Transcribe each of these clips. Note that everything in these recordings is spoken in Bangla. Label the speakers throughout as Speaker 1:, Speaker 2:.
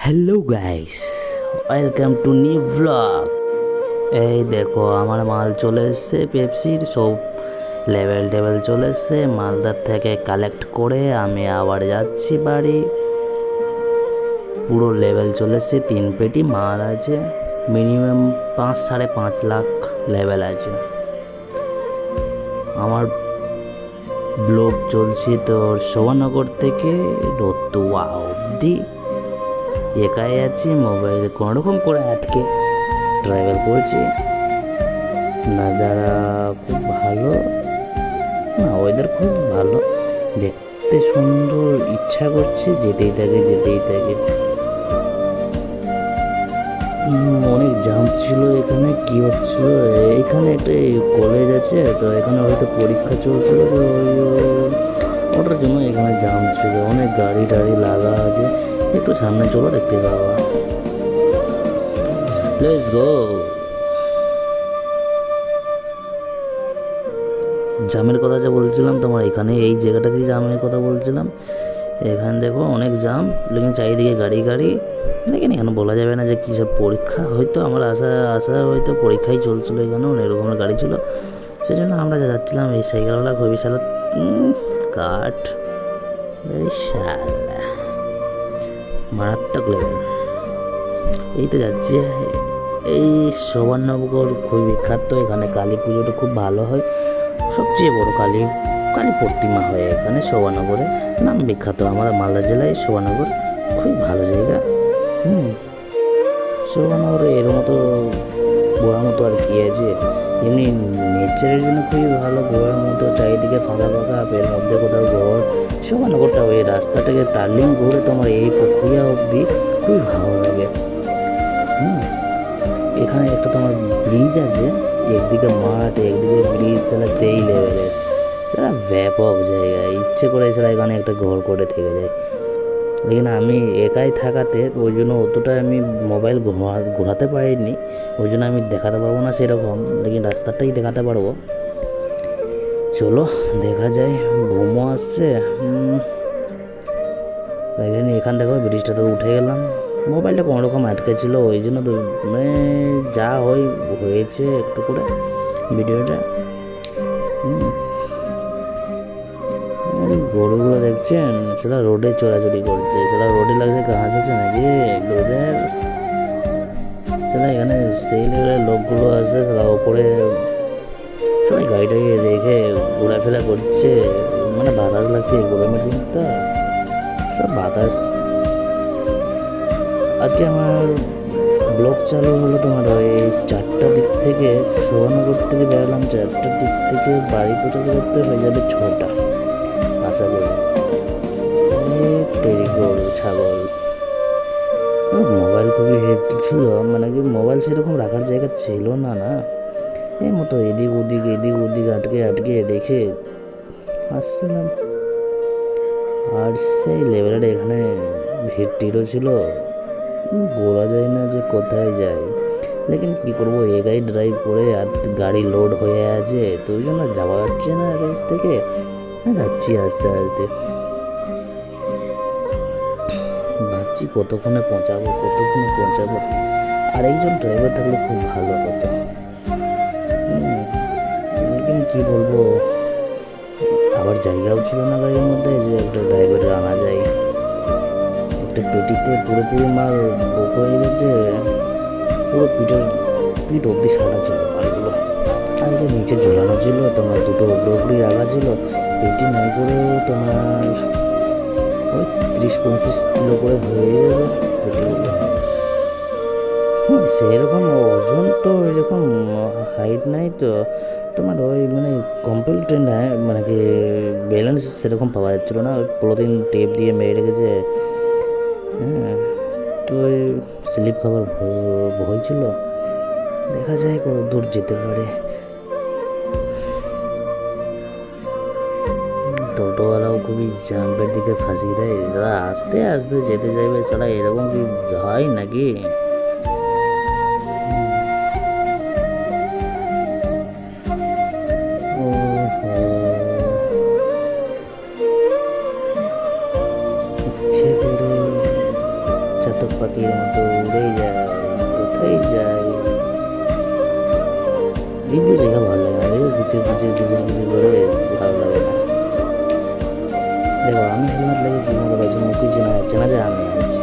Speaker 1: Hello guys, welcome to new blog. এই দেখো আমার মাল চলে এসছে, পেপসির সব লেভেল চলে এসছে। মালদার থেকে কালেক্ট করে আমি আবার যাচ্ছি বাড়ি। পুরো লেভেল চলে এসছে, 3 পেটি মাল আছে, মিনিমাম 5-5.5 লাখ লেভেল আছে। আমার ব্লগ চলছে তোর শোভানগর থেকে রতুয়া অবধি। একাই আছি, মোবাইল কোনোরকম করে আটকে ট্রাভেল করছি। নাজারা খুব ভালো, না ওয়েদার খুব ভালো, দেখতে সুন্দর, ইচ্ছা করছে যেতেই থাকে। অনেক জাম ছিল এখানে, কি হচ্ছিল এখানে একটা কলেজ আছে, তো এখানে হয়তো পরীক্ষা চলছিল, তো ওটার জন্য এখানে জাম ছিল। অনেক গাড়ি টাড়ি লাগা আছে, একটু সামনে চলো দেখতে পাবা। Let's go. জামের কথা যা বলছিলাম তোমার, এখানে এই জায়গাটাতেই জামের কথা বলছিলাম। এখানে দেখো অনেক জাম, লেকিন চারিদিকে গাড়ি। লেকিন এখানে বলা যাবে না যে কী সব পরীক্ষা, হয়তো আমার আশা হয়তো পরীক্ষাই চলছিল, এখানে অনেক রকমের গাড়ি ছিল। সেই জন্য আমরা যাচ্ছিলাম। এই সাইকেলওয়ালা খুবই সালা কাঠ, শালা মারাত্মক লেভেল। এই তো যাচ্ছি। এই শোভানগর খুবই বিখ্যাত, এখানে কালী পুজোটা খুব ভালো হয়। সবচেয়ে বড় কালী প্রতিমা হয় এখানে শোভানগরে, নাম বিখ্যাত। আমাদের মালদা জেলায় শোভানগর খুব ভালো জায়গা। শোভানগরে এর মতো গোয়ার মতো আর কি আছে, এমনি নেচারের জন্য খুবই ভালো। গোয়ার মতো চারিদিকে ফাঁকা, এর মধ্যে কোথাও ঘর। শোভানগরটা ওই রাস্তাটাকে টার্লিং ঘুরে তোমার এই প্রক্রিয়া অবধি খুবই ভালো লাগে। এখানে একটা তোমার ব্রিজ আছে, একদিকে মাঠ একদিকে ব্রিজ, সেটা সেই লেভেলের, সেটা ব্যাপক জায়গা। ইচ্ছে করে সেটা এখানে একটা ঘর করে থেকে যায়। লেকিন আমি একাই থাকাতে ওই জন্য অতটা আমি মোবাইল ঘোরাতে পারিনি, ওই জন্য আমি দেখাতে পারবো না সেরকম, লেকিন রাস্তাটাই দেখাতে পারবো। চলো দেখা যায়। ঘুমো আসছে। এখান দেখো ব্রিজটাতে উঠে গেলাম। মোবাইলটা কোনো রকম আটকে ছিল, ওই জন্য তো মানে যা হয়েছে একটু করে ভিডিওটা। গরুগুলো দেখছেন, সেটা রোডে চড়াচড়ি করছে, সেটা রোডে লাগছে ঘাস আছে নাকি গরুদের। সেটা এখানে সেই লেভেলের লোকগুলো আছে, সেটা ওপরে সবাই গাড়িটাকে রেখে ঘোরাফেরা করছে। মানে বাতাস লাগছে গরমের দিনটা, সব বাতাস। আজকে আমার ব্লগ চালু হলো তোমার ওই 4টার দিক থেকে। শোভানগর থেকে বেরোলাম 4টার দিক থেকে, বাড়ি পৌঁছাতে হয়ে যাবে 6টা আশা করি। তেরি গরু ছাগল। মোবাইল খুবই হেড ছিল, মানে কি মোবাইল সেরকম রাখার জায়গা ছিল না। এই মতো এদিক ওদিক আটকে রেখে আসছিলাম। আর সেই লেভেলের এখানে ভিড় টিরও ছিল, বলা যায় না যে কোথায় যায়। লেকিন কী করবো, একাই ড্রাইভ করে, আর গাড়ি লোড হয়ে আছে, তো ওই জন্য যাওয়া যাচ্ছে না রেস থেকে। যাচ্ছি আস্তে ভাবছি কতক্ষণে পৌঁছাবো। আরেকজন ড্রাইভার থাকলে খুব ভালো হতো। লেকিন কী বলবো, আবার জায়গাও ছিল না গাড়ির মধ্যে যে একটা ড্রাইভার আনা যায়। একটা পেটিতে পুরোপুরি মাল বুক হয়ে গেছে, পুরো পিঠ অব্দি সারা ছিল মালগুলো। আর নিচে ঝোলানো ছিল তোমার, দুটো উপরি রাখা ছিল। পেটি নাই করেও তোমার ওই 30-35 কিলো করে হয়ে যাবে পেটিগুলো। সেরকম ওজন তো এরকম হাইট নাই তো তোমার, ওই মানে কমপ্লিট মানে কি ব্যালেন্স সেরকম পাওয়া যাচ্ছিলো না। পলিথিন টেপ দিয়ে মেরে রেখেছে। তো স্লিপ খাবার ভয় ছিল। দেখা যায় কত দূর যেতে পারে। টোটোওয়ালাও খুবই জাম্পের দিকে ফাঁসিয়ে দেয়, দাদা আস্তে যেতে চাইবে, সারা এরকম কি হয় নাকি। চাতক পাখির মতো উড়ে যায়, কোথায় যায়। এগুলো জায়গা ভালো লাগে না, কিচির কিচির কিচির কিচির করে ভালো লাগে না। দেখো আমি হেলমেট লাগে কি মতো পাইছি, মুখ চেনা যাচ্ছে না যে আমি আছি,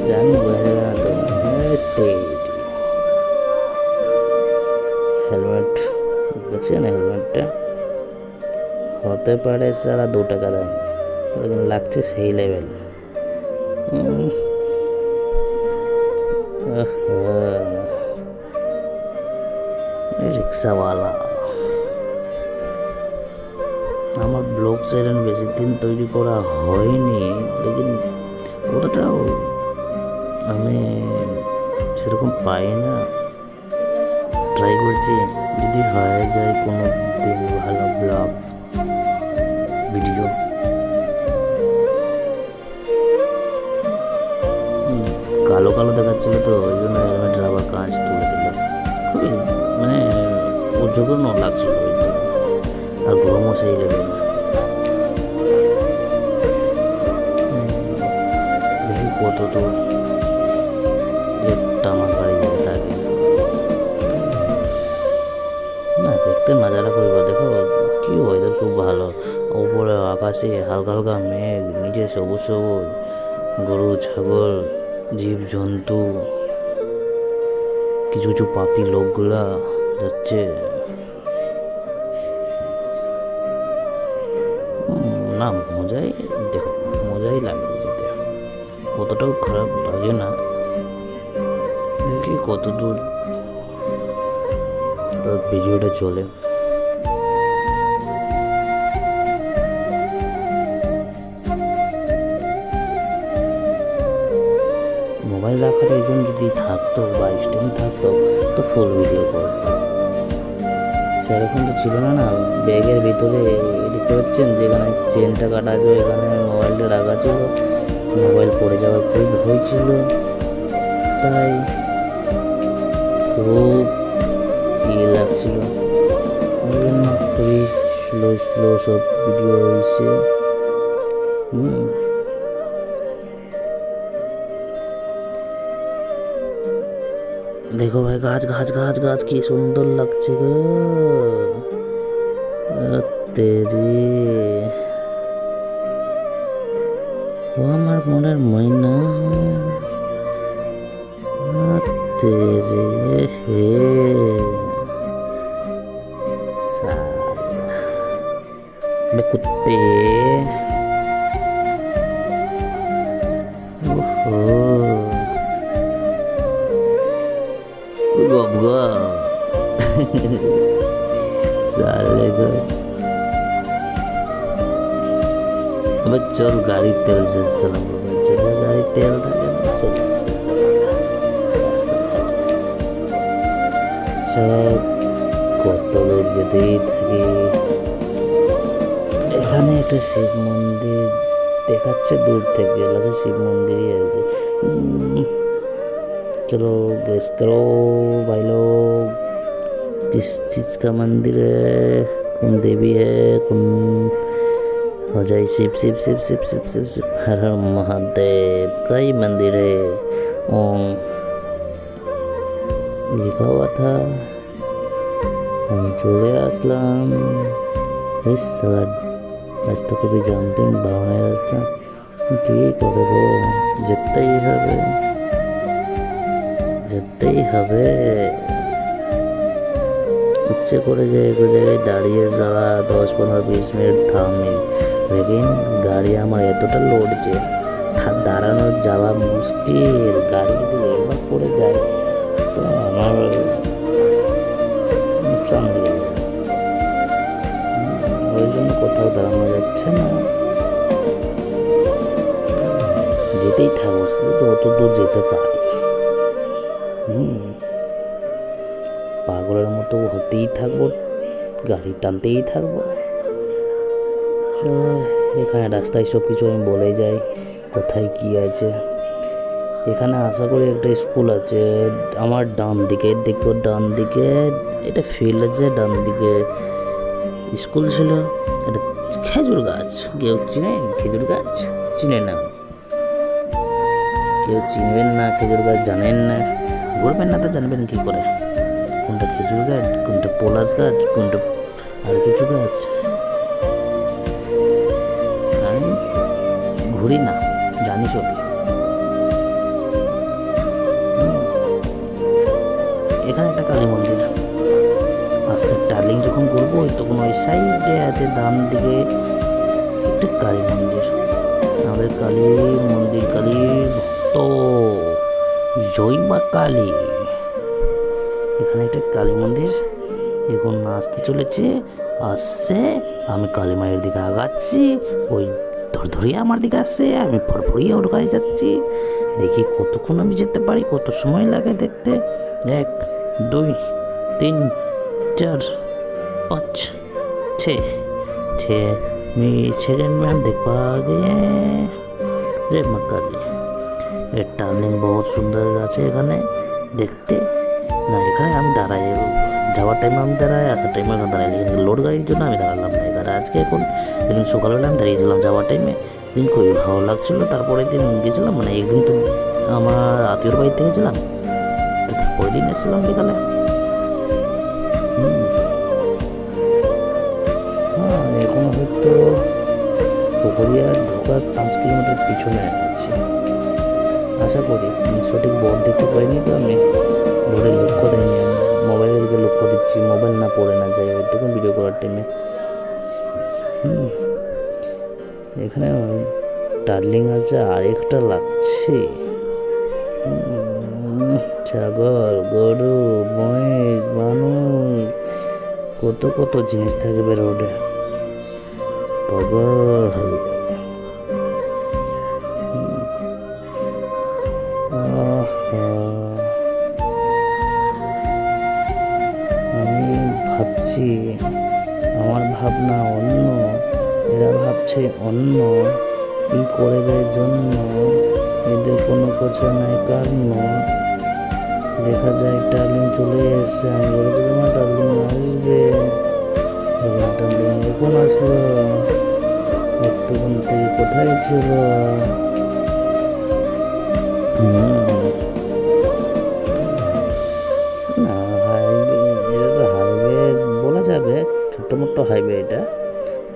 Speaker 1: জানি বোঝা যাবে না তো। হেলমেট দেখছেন, হেলমেটটা হতে পারে সারা 2 টাকা দাম, लेकिन লাগছে সেই লেভেল। রিক্সাওয়ালা আমার ব্লগ চ্যানেল বেশি দিন তৈরি করা হয়নি, লেকিন ওটাও আমি সেরকম পাই না, ট্রাই করছি, যদি হয়ে যায় কোনো দিন ভালো ব্লগ ভিডিও। কালো কালো দেখাচ্ছিল তো ওই জন্য হেলমেটের আবার কাঁচ তুলে দিল, খুবই মানে জঘন্য লাগছিল, আর গরমও সেই লেভেল। দেখি কত দূর একটা আমার বাড়ি যাবে থাকে না, দেখতে নাজারা করবো। দেখো কি ওয়েদার খুব ভালো, উপরে আকাশে হালকা হালকা মেঘ, নিচে সবুজ সবুজ গরু ছাগল জীবজন্তু, কিছু কিছু পাপি লোকগুলা যাচ্ছে। না মজাই, দেখো মজাই লাগবে যেতে, কতটাও খারাপ লাগে না। দেখি কত দূর ভিডিওটা চলে। মোবাইল রাখার একজন যদি থাকতো বা স্ট্যান্ড থাকতো তো ফুল ভিডিও করতাম, সেরকম তো ছিল না। না ব্যাগের ভিতরে দেখতে পাচ্ছেন যেখানে চেনটা কাটা আছে এখানে মোবাইলটা রাখা ছিল, মোবাইল পড়ে যাওয়ার খুব ভয় ছিল, তাই খুব ইয়ে লাগছিল, ওই জন্য খুবই স্লো স্লো সব ভিডিও হয়েছে। দেখো ভাই গাছ গাছ গাছ গাছ কি সুন্দর লাগছে গো, তেরি ও আমার মনের ময়না, তেরে হে বে কুত্তে, ओहो गप साले को अबे चल गाड़ी तेल से चलाम, चल गाड़ी तेल থাকে না, চল সব কত দূর যেতেই থাকি। এখানে একটা শিব মন্দির দেখাচ্ছে দূর থেকে, লাগে শিব मंदिर ही है। चलो गेस करो भाई लोग किस चीज का मंदिर है, कौन देवी है, कौन हो जाए शिव शिव शिव शिव शिव शिव शिव हर हर महादेव का ही मंदिर है। ओम लिखा हुआ था, हम चले असलम इस रास्ता को भी জাম্পিং বাউনের রাস্তা, কি করবো, যেতেই হবে যেতেই হবে। ইচ্ছে করে যে এক জায়গায় দাঁড়িয়ে যাওয়া 10-15-20 মিনিট থামে, লেকিন গাড়ি আমার এতটা লোড যে দাঁড়ানো যাওয়া মুশকিল, গাড়ি যদি একবার পড়ে যায় তো আমার নুকসান হয়ে যাবে, ওই জন্য কোথাও দাঁড়ানো যাচ্ছে না, যেতেই থাকবো, শুধু অত দূর যেতে পারি, পাগলের মতো হতেই থাকবো, গাড়ি টানতেই থাকবো। এখানে রাস্তায় সব কিছু আমি বলে যাই কোথায় কি আছে। এখানে আশা করি একটা স্কুল আছে, আমার ডান দিকে দেখো, ডান দিকে এটা ফিল্ড আছে, ডান দিকে স্কুল ছিল, একটা খেজুর গাছ, কেউ চিনেন খেজুর গাছ, চিনে না কেউ চিনবেন না, খেজুর গাছ জানেন না, ঘুরবেন না তো জানবেন কী করে কোনটা খেজুর গাছ, কোনটা পলাশ গাছ, কোনটা আর কিছু গাছ। আমি ঘুরি না, জানি সবই। এখানে একটা কালী মন্দির আছে, ডার্লিং যখন ঘুরবো তখন ওই সাইডে আছে ডান দিকে একটা কালী মন্দির, আমাদের কালী মন্দির, কালী ভক্ত, জয় মা কালী। এখানে একটা কালী মন্দির এখন আসতে চলেছে, আসছে, আমি কালী মায়ের দিকে আগাচ্ছি, ওই ধরিয়ে আমার দিকে আসছে, আমি ফরফরিয়ে ওর গায়ে যাচ্ছি, দেখি কতক্ষণ আমি যেতে পারি, কত সময় লাগে দেখতে। 1 2 3 4 5 6 सेकंड में हम देख पाओगे जय माँ काली। এর টার্নিং বহুত সুন্দর আছে এখানে দেখতে। না এখানে আমি দাঁড়াই, যাওয়ার টাইমে আমি দাঁড়াই, আসার টাইমে আমি দাঁড়াই, লেকিন লোড গাড়ির জন্য আমি দাঁড়ালাম না এখানে আজকে এখন, লেকিন সকালবেলা আমি দাঁড়িয়েছিলাম যাওয়ার টাইমে, দিন খুবই ভালো লাগছিলো। তারপরের দিন গেছিলাম, মানে একদিন তো আমার আত্মীয়র বাড়িতে গেছিলাম, তারপরের দিন এসেছিলাম বিকালে। হ্যাঁ এখন হয়তো পুকুরিয়া ঢোকার 5 কিলোমিটার পিছনে আছে আশা করি, সঠিক বোর্ড দেখতে পাইনি তো, আমি বোর্ডে লক্ষ্য দেয়নি, আমি মোবাইলের দিকে লক্ষ্য দিচ্ছি, মোবাইল না পড়ে না যাই ওই দেখুন ভিডিও করার টাইমে। এখানে ডার্লিং আছে, আরেকটা লাগছে ছাগল, গরু, মহিষ, মানুষ, কত কত জিনিস থাকবে রোডে, পাগল হয়ে যাবে। আমি ভাবছি আমার ভাবনা অন্য, এরা ভাবছে অন্য, কি করবে জন্য এদের কোনো কথা নাই কারণ। দেখা যায় ডার্লিং চলে এসছে, আমি বলেছিলাম না ডার্লিং আসবে, ডার্লিং এখন আসলো, এতক্ষণ থেকে কোথায় ছিল। না হাইওয়ে, এটা তো হাইওয়ে বলা যাবে, ছোট্ট মোটো হাইওয়ে, এটা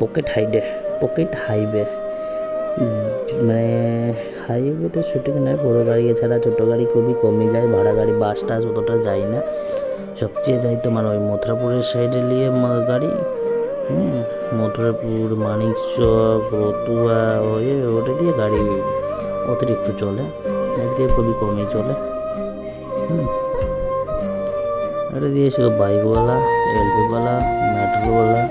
Speaker 1: পকেট হাইওয়ে, মানে হাইওয়েতে সঠিক নয়, বড়ো গাড়ি ছাড়া ছোটো গাড়ি খুবই কমই যায়, ভাড়া গাড়ি বাস টাস অতটা যায় না, সবচেয়ে যায় তোমার ওই মথুরাপুরের সাইডে নিয়ে গাড়ি, মথুরাপুর, মানিকচক, রতুয়া হয়ে ওটা দিয়ে গাড়ি অতিরিক্ত চলে, এদিকে খুবই কমই চলে। এটা দিয়ে শুধু বাইকওয়ালা, এলপিওয়ালা, মেট্রোওয়ালা,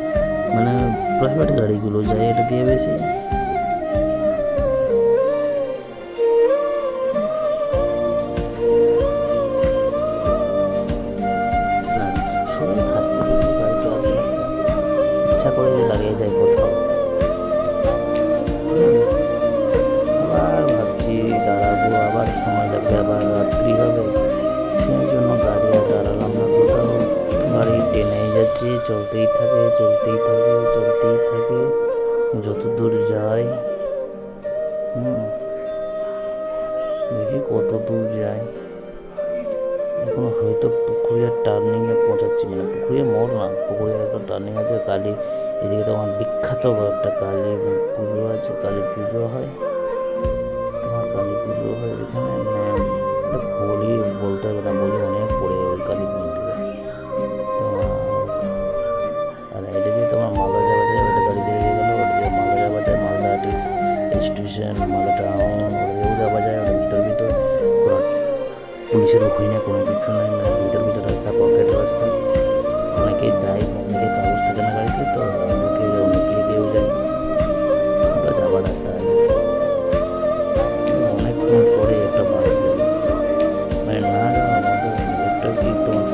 Speaker 1: মানে প্রাইভেট গাড়িগুলো যায় এটা দিয়ে বেশি। সবাই খাস্তে গাড়ি চলাচল ইচ্ছা করে দাঁড়িয়ে যায় কোথাও, আবার ভাবছি দাঁড়াবো, আবার সময় লাগবে, আবার রাত্রি হবে, সেই জন্য গাড়ি আর দাঁড়ালাম না কোথাও, গাড়ি টেনেই যাচ্ছে, চলতেই থাকে যত দূর যায়। দেখি কত দূর যায়, এখন হয়তো পুকুরিয়ার টার্নিংয়ে পৌঁছাচ্ছি, মানে পুকুরিয়া মোড় না, পুকুরিয়ার একটা টার্নিং আছে, কালী, এদিকে তো আমার বিখ্যাত একটা কালী পুজো আছে, কালী পুজো হয়, তোমার কালী পুজো হয় এখানে, মানে বলি বলতে হবে না, বলি অনেক পড়ে ওই কালী মন্দিরে। আর এটা দিয়ে তোমার মালদা যাওয়া যায়, ওটা গাড়ি দিয়ে গেলো, ওটা দিয়ে মালদা যাওয়া যায়, মালদা স্টেশন, মালদা টাউন, ওটা দিয়েও যাওয়া যায়, ওটা ভিতর পুরো পুলিশের ভয় না, কোনো কিছু নাই, মানে ভিতর রাস্তা, পকেট রাস্তা, অনেকে যায়, অনেকে কাগজ থাকে না গাড়িতে, তো অনেকে কেউ যায়, ওটা যাওয়ার রাস্তা আছে। অনেকক্ষণ পরে একটা বাস গেল, মানে না আমাদের একটা কি তোমার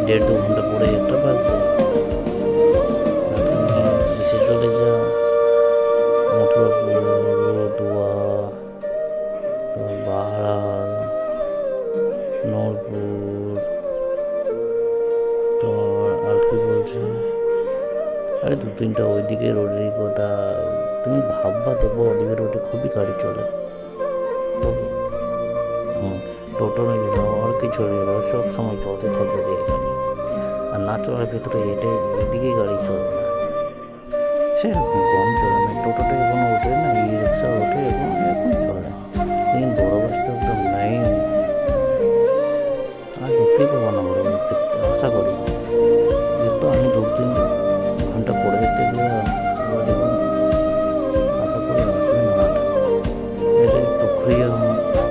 Speaker 1: 1.5-2 ঘন্টা পরে একটা বাস যায়, এসে চলে যা মথুরাপুর, রতুয়া, বাহার, নূরপুর, তো আর কি বলছে, আরে 2-3টা ওইদিকে রোডের কথা, তুমি ভাববা দেখবো ওদিকে রোডে খুবই গাড়ি চলে, টোটো নিয়ে যাও আর কিছু নিয়ে যাও, সব সময় চলতে থাকে যে গাড়ি, আর না চলার ভেতরে এটাই এদিকেই গাড়ি চলবে না, সেরকম কম চলে না। টোটোটা এখন ওঠে না, ই রিক্সা ওঠে এখন, এখন চলে, কিন্তু বড় বাস তো একদম নাই, আর দেখতেই পাবো না বড় বাস, দেখতে আশা করি। যেহেতু আমি 2-3 ঘন্টা পরে দেখতে গেলাম, আবার এখন আশা করি আসবে না। এটা পুখুরিয়া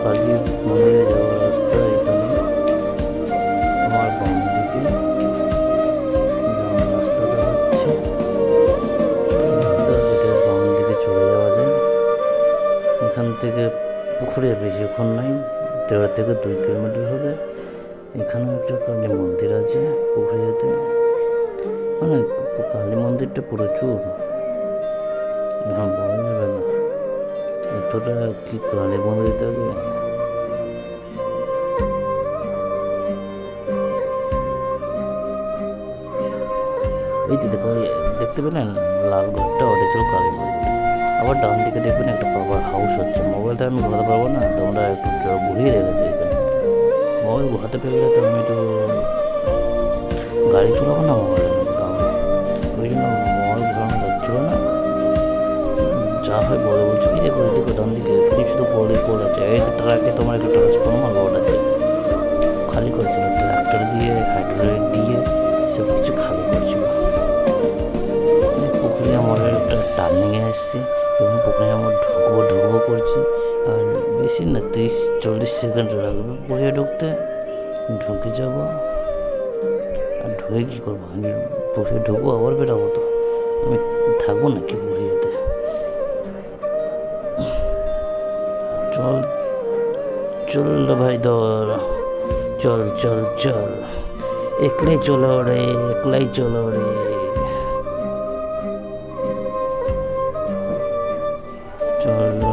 Speaker 1: কালী মন্দিরে যাওয়ার রাস্তা, এখানে আমার বাম দিকে যাওয়ার রাস্তাটা হচ্ছে, এটা বাম দিকে চলে যাওয়া যায়। এখান থেকে পুকুরে বেশিক্ষণ নাই, 1.5 থেকে 2 কিলোমিটার হবে। এখানে একটা কালী মন্দির আছে পুকুরিয়াতে, মানে কালী মন্দিরটা প্রচুর, এখন বলা যাবে না এতটা কি কালী মন্দির থাকে। এই যে দেখো, দেখতে পেলেন লাল ঘরটা, ওটা ছিল কালী মন্দির। আবার ডান দিকে দেখবেন একটা পাওয়ার হাউস হচ্ছে। মোবাইলটা আমি ঘোরাতে পারবো না, তোমরা একটু ঘুরিয়ে রেখেছি এখানে। মোবাইল ঘোরাতে পেলে তো আমি তো গাড়ি চালাবো না, মোবাইল ওই জন্য মোবাইল ঘোরানো যাচ্ছিল না। যা হয় বলে বলছি, কি দেখো এদিকে ডান দিকে শুধু পোল আছে, এই ট্রাকে তোমার একটা ট্রান্সফর্মার রোড আছে, খালি করেছিল ট্রাক্টর দিয়ে, হাইড্রোলিক দিয়ে সব কিছু খালি করছিল। পুকুরিয়া মোড়ের একটা টার্নিংয়ে এসেছি, এবং পুকুরিয়া মোড় ঢুকবো করছি, আর বেশি না 30-40 সেকেন্ড লাগবে পুকুরিয়া ঢুকতে। ঢুকে যাব, আর ঢুকে কী করবো, আমি পুকুরিয়া ঢুকবো আবার বেরাবো, তো আমি থাকবো নাকি পুকুরিয়াতে। চল চল ভাই দর, চল চল চল, একলাই চলো রে, একলাই চলো রে। চলো,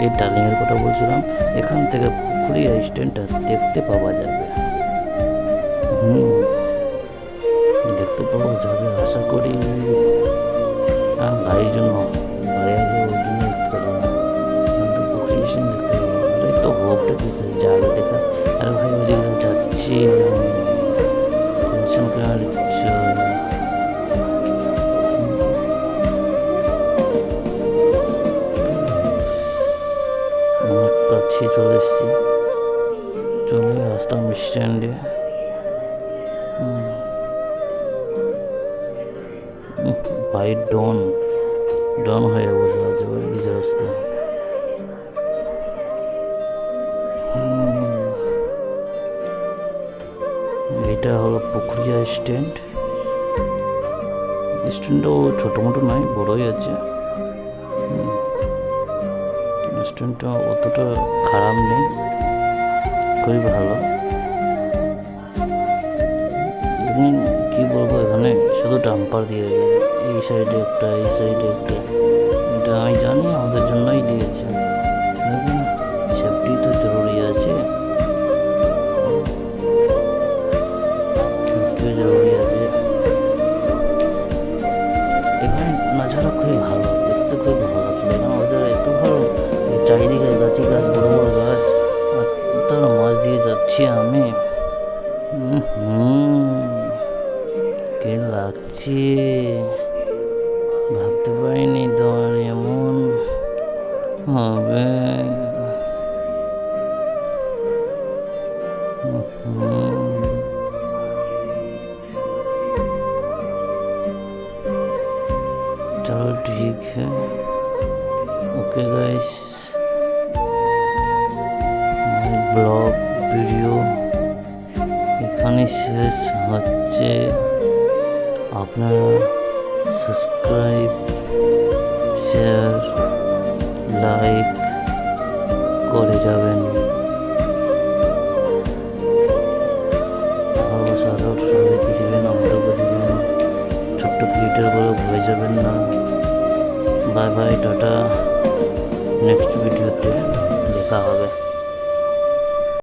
Speaker 1: এই ডার্লিংয়ের কথা বলছিলাম, এখান থেকে পুকুরিয়া স্ট্যান্ডটা দেখতে পাওয়া যাবে। দেখতে পাওয়া যাবে আশা করি। গাড়ির জন্য গাড়ি আছে, ওই জন্য দেখতে পাবো না, কিন্তু পুকুরিয়া স্ট্যান্ড দেখতে পাবো। আরে তো হোপটা কি যাবে দেখা। আরে ভাই ওইদিকে যাচ্ছি, টেনশন করে অনেক কাছে চলে এসেছি, চলে আসতাম স্ট্যান্ডে। ভাই ডন হয়ে বসে আছে ভাই নিজ রাস্তায়। এটা হলো পুকুরিয়া স্ট্যান্ড। স্ট্যান্ডটাও ছোটো মোটো নয়, বড়ই আছে। স্ট্যান্ডটা অতটা খারাপ নেই, খুবই ভালো। দেখুন কী বলবো, এখানে শুধু ডাম্পার দিয়ে রেখেছে, এই সাইডে একটা, এই সাইডে একটা। এটা আমি জানি আমাদের জন্যই দিয়েছে। দেখুন সেফটি তো জরুরি আছে, জরুরি আছে। এখানে নাজারা খুবই ভালো, দেখতে খুবই ভালো লাগছে। এখানে ওদের এত ভালো, চারিদিকে গাছ, বড় বড় গাছ, আর তার মাছ দিয়ে যাচ্ছি আমি। কে লাগছে, ভাবতে পারিনি তোমার এমন হবে। चलो ठीक है, ओके गाइस, ব্লগ ভিডিও এখানে শেষ হচ্ছে। আপনারা সাবস্ক্রাইব, শেয়ার, লাইক করে যাবেন। সবাইকে দিবেন, আমাদেরকে দিবেন। ছোট্ট ক্রিয়েটার করে ভুলে যাবেন না। বাই বাই, টাটা, নেক্সট ভিডিওতে দেখা হবে।